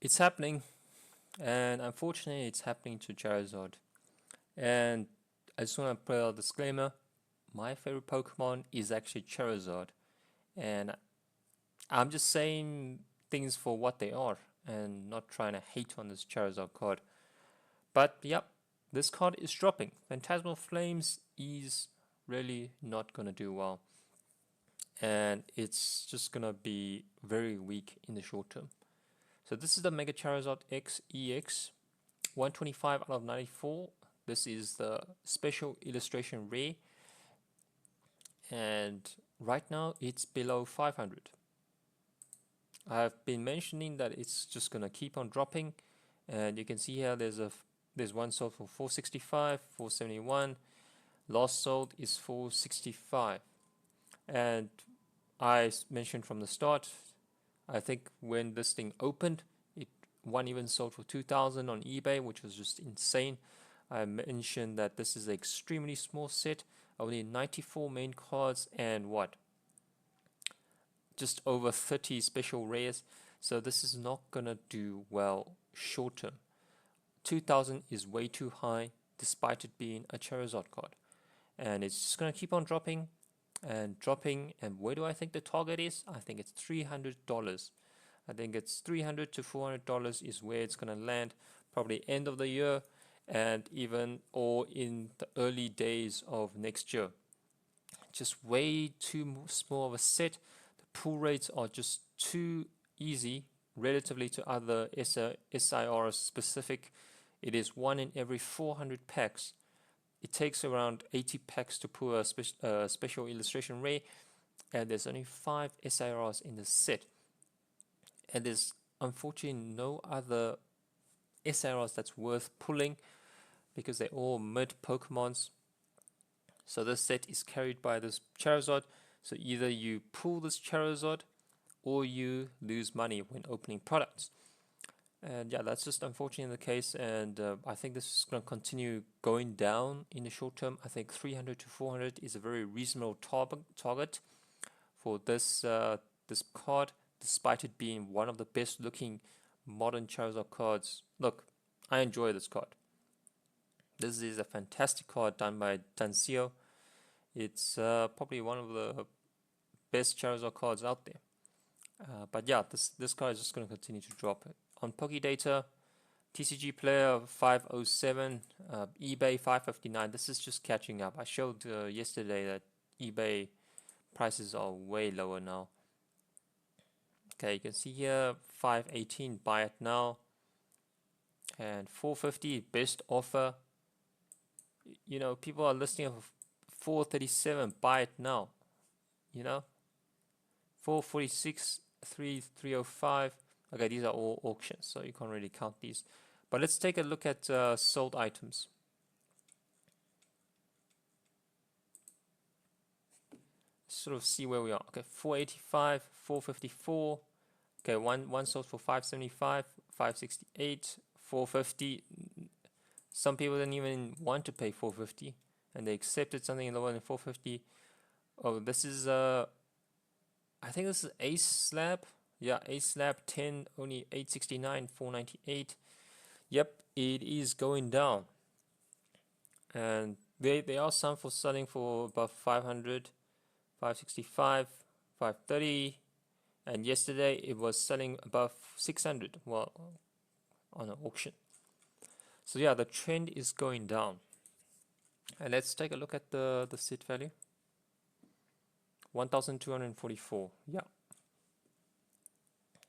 It's happening, and unfortunately, it's happening to Charizard. And I just want to put a disclaimer: my favorite Pokemon is actually Charizard, and I'm just saying things for what they are, and not trying to hate on this Charizard card. But yep, this card is dropping. Phantasmal Flames is really not gonna do well, and it's just gonna be very weak in the short term. So this is the Mega Charizard X EX, 125 out of 94. This is the special illustration rare, and right now it's below 500. I've been mentioning that it's just gonna keep on dropping, and you can see here there's one sold for 465, 471. Last sold is 465, and I mentioned from the start, I think when this thing opened, one even sold for 2,000 on eBay, which was just insane. I mentioned that this is an extremely small set, only 94 main cards and what? Just over 30 special rares. So this is not gonna do well short term. 2,000 is way too high despite it being a Charizard card. And it's just gonna keep on dropping and dropping. And where do I think the target is? I think it's $300. I think it's $300 to $400 is where it's gonna land, probably end of the year, and even or in the early days of next year. Just way too small of a set. The pull rates are just too easy relatively to other SIR specific. It is 1 in every 400 packs. It takes around 80 packs to pull a special illustration rare, and there's only 5 SIRs in the set. And there's unfortunately no other SIRs that's worth pulling because they're all mid Pokemons. So this set is carried by this Charizard. So either you pull this Charizard or you lose money when opening products. And yeah, that's just unfortunately the case. And I think this is going to continue going down in the short term. I think 300 to 400 is a very reasonable target for this card, despite it being one of the best looking modern Charizard cards. Look, I enjoy this card. This is a fantastic card done by SIR. It's probably one of the best Charizard cards out there. But yeah, this card is just going to continue to drop. On Pokédata, TCG Player 507, eBay 559. This is just catching up. I showed yesterday that eBay prices are way lower now. Okay, you can see here 518, buy it now, and 450 best offer. You know, people are listing for 437, buy it now. You know, 446, 305. Okay, these are all auctions, so you can't really count these. But let's take a look at sold items. Sort of see where we are. Okay, 485, 454. Okay, one sold for 575, 568, 450. Some people didn't even want to pay 450, and they accepted something lower than 450. Oh, this is I think this is Ace Slab. Yeah, Ace Slab 10, only 869, 498. Yep, it is going down. And there are some for selling for above 500, 565, 530. And yesterday it was selling above 600, well, on an auction. So yeah, the trend is going down. And let's take a look at the sit value. 1,244. Yeah.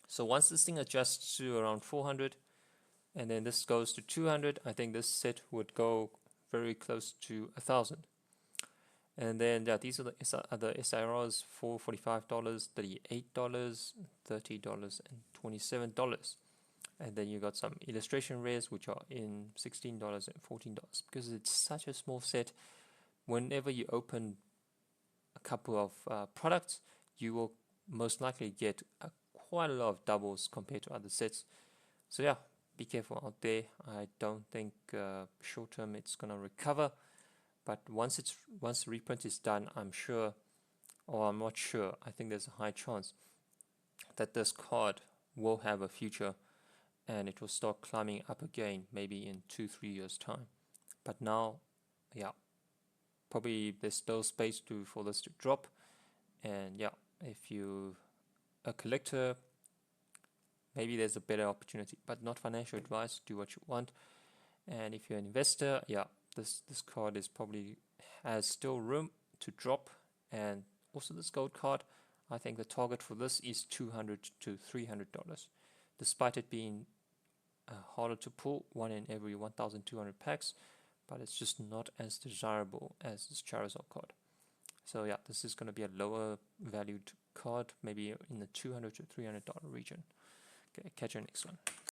So once this thing adjusts to around 400, and then this goes to 200, I think this set would go very close to 1,000. And then yeah, these are the SIRs: $45, $38, $30, and $27. And then you got some illustration rares which are in $16 and $14 because it's such a small set. Whenever you open a couple of products, you will most likely get quite a lot of doubles compared to other sets. So yeah, be careful out there. I don't think short term it's gonna recover, but once the reprint is done, I'm sure, or I'm not sure, I think there's a high chance that this card will have a future, and it will start climbing up again maybe in 2-3 years time. But now, yeah, probably there's still space for this to drop. And yeah, if you a collector, maybe there's a better opportunity, but not financial advice. Do what you want. And if you're an investor, yeah, this card is probably has still room to drop. And also this gold card, I think the target for this is $200 to $300, despite it being harder to pull, 1 in every 1,200 packs, but it's just not as desirable as this Charizard card. So yeah, this is going to be a lower valued card, maybe in the $200 to $300 region. Okay, catch you next one.